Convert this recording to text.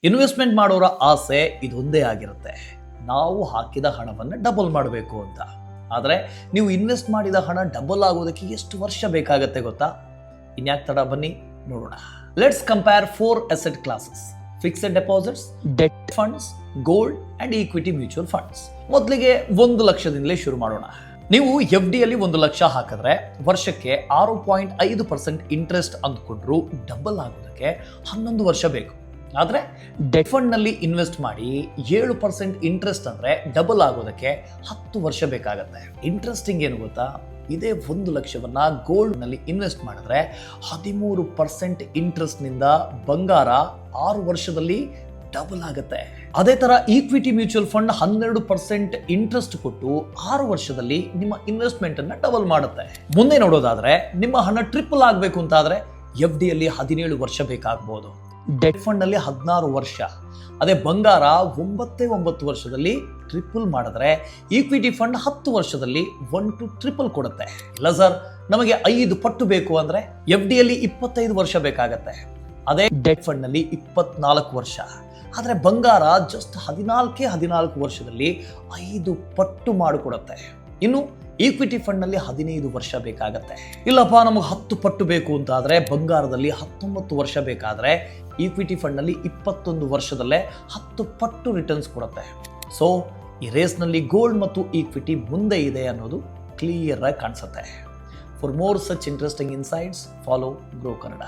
Investment ಮಾಡೋರ ಆಸೆ ಇದೊಂದೇ ಆಗಿರುತ್ತೆ, ನಾವು ಹಾಕಿದ ಹಣವನ್ನು ಡಬಲ್ ಮಾಡಬೇಕು ಅಂತ. ಆದರೆ ನೀವು ಇನ್ವೆಸ್ಟ್ ಮಾಡಿದ ಹಣ ಡಬಲ್ ಆಗೋದಕ್ಕೆ ಎಷ್ಟು ವರ್ಷ ಬೇಕಾಗತ್ತೆ ಗೊತ್ತಾ? ಇನ್ಯಾಕೆ ತಡ, ಬನ್ನಿ ನೋಡೋಣ. Let's compare 4 asset classes: fixed deposits, debt funds, gold and equity mutual funds. ಮೊದಲಿಗೆ 1 ಲಕ್ಷದಿಂದಲೇ ಶುರು ಮಾಡೋಣ. ನೀವು FD ಯಲ್ಲಿ 1 ಲಕ್ಷ ಹಾಕಿದ್ರೆ ವರ್ಷಕ್ಕೆ 6.5% ಇಂಟ್ರೆಸ್ಟ್ ಅಂದ್ಕೊಂಡ್ರು ಡಬಲ್ ಆಗೋದಕ್ಕೆ 11 ವರ್ಷ ಬೇಕು. ಆದರೆ ಡೆಟ್ ಫಂಡ್ನಲ್ಲಿ ಇನ್ವೆಸ್ಟ್ ಮಾಡಿ 7% ಇಂಟ್ರೆಸ್ಟ್ ಅಂದರೆ ಡಬಲ್ ಆಗೋದಕ್ಕೆ 10 ವರ್ಷ ಬೇಕಾಗತ್ತೆ. ಇಂಟ್ರೆಸ್ಟಿಂಗ್ ಏನು ಗೊತ್ತಾ? ಇದೇ 1 ಲಕ್ಷವನ್ನು ಗೋಲ್ಡ್ನಲ್ಲಿ ಇನ್ವೆಸ್ಟ್ ಮಾಡಿದ್ರೆ 13% ಇಂಟ್ರೆಸ್ಟ್ನಿಂದ ಬಂಗಾರ 6 ವರ್ಷದಲ್ಲಿ ಡಬಲ್ ಆಗುತ್ತೆ. ಅದೇ ತರ ಈಕ್ವಿಟಿ ಮ್ಯೂಚುವಲ್ ಫಂಡ್ 12% ಇಂಟ್ರೆಸ್ಟ್ ಕೊಟ್ಟು 6 ವರ್ಷದಲ್ಲಿ ನಿಮ್ಮ ಇನ್ವೆಸ್ಟ್ಮೆಂಟ್ ಅನ್ನ ಡಬಲ್ ಮಾಡುತ್ತೆ. ಮುಂದೆ ನೋಡೋದಾದ್ರೆ ನಿಮ್ಮ ಹಣ ಟ್ರಿಪಲ್ ಆಗಬೇಕು ಅಂತಾದ್ರೆ FD ಯಲ್ಲಿ 17 ವರ್ಷ ಬೇಕಾಗಬಹುದು, ಡೆಟ್ ಫಂಡ್ ಅಲ್ಲಿ 16 ವರ್ಷ, ಅದೇ ಬಂಗಾರ 9 ವರ್ಷದಲ್ಲಿ ಟ್ರಿಪಲ್ ಮಾಡಿದ್ರೆ ಈಕ್ವಿಟಿ ಫಂಡ್ 10 ವರ್ಷದಲ್ಲಿ 1 to ಟ್ರಿಪಲ್ ಕೊಡುತ್ತೆ. ಇಲ್ಲ ಸರ್, ನಮಗೆ 5 ಪಟ್ಟು ಬೇಕು ಅಂದ್ರೆ FD ಯಲ್ಲಿ 25 ವರ್ಷ ಬೇಕಾಗತ್ತೆ, ಅದೇ ಡೆಟ್ ಫಂಡ್ ನಲ್ಲಿ 24 ವರ್ಷ, ಆದರೆ ಬಂಗಾರ ಜಸ್ಟ್ 14 ವರ್ಷದಲ್ಲಿ 5 ಪಟ್ಟು ಮಾಡಿಕೊಡುತ್ತೆ. ಇನ್ನು ಈಕ್ವಿಟಿ ಫಂಡ್ ನಲ್ಲಿ 15 ವರ್ಷ ಬೇಕಾಗತ್ತೆ. ಇಲ್ಲಪ್ಪ, ನಮಗೆ 10 ಪಟ್ಟು ಬೇಕು ಅಂತ ಆದ್ರೆ ಬಂಗಾರದಲ್ಲಿ 19 ವರ್ಷ ಬೇಕಾದ್ರೆ ಈಕ್ವಿಟಿ ಫಂಡ್ ನಲ್ಲಿ 21 ವರ್ಷದಲ್ಲೇ 10 ಪಟ್ಟು ರಿಟರ್ನ್ಸ್ ಕೊಡುತ್ತೆ. ಸೊ ಈ ರೇಸ್ನಲ್ಲಿ ಗೋಲ್ಡ್ ಮತ್ತು ಈಕ್ವಿಟಿ ಮುಂದೆ ಇದೆ ಅನ್ನೋದು ಕ್ಲಿಯರ್ ಆಗಿ ಕಾಣಿಸುತ್ತೆ. For more such interesting insights, follow grow Kannada.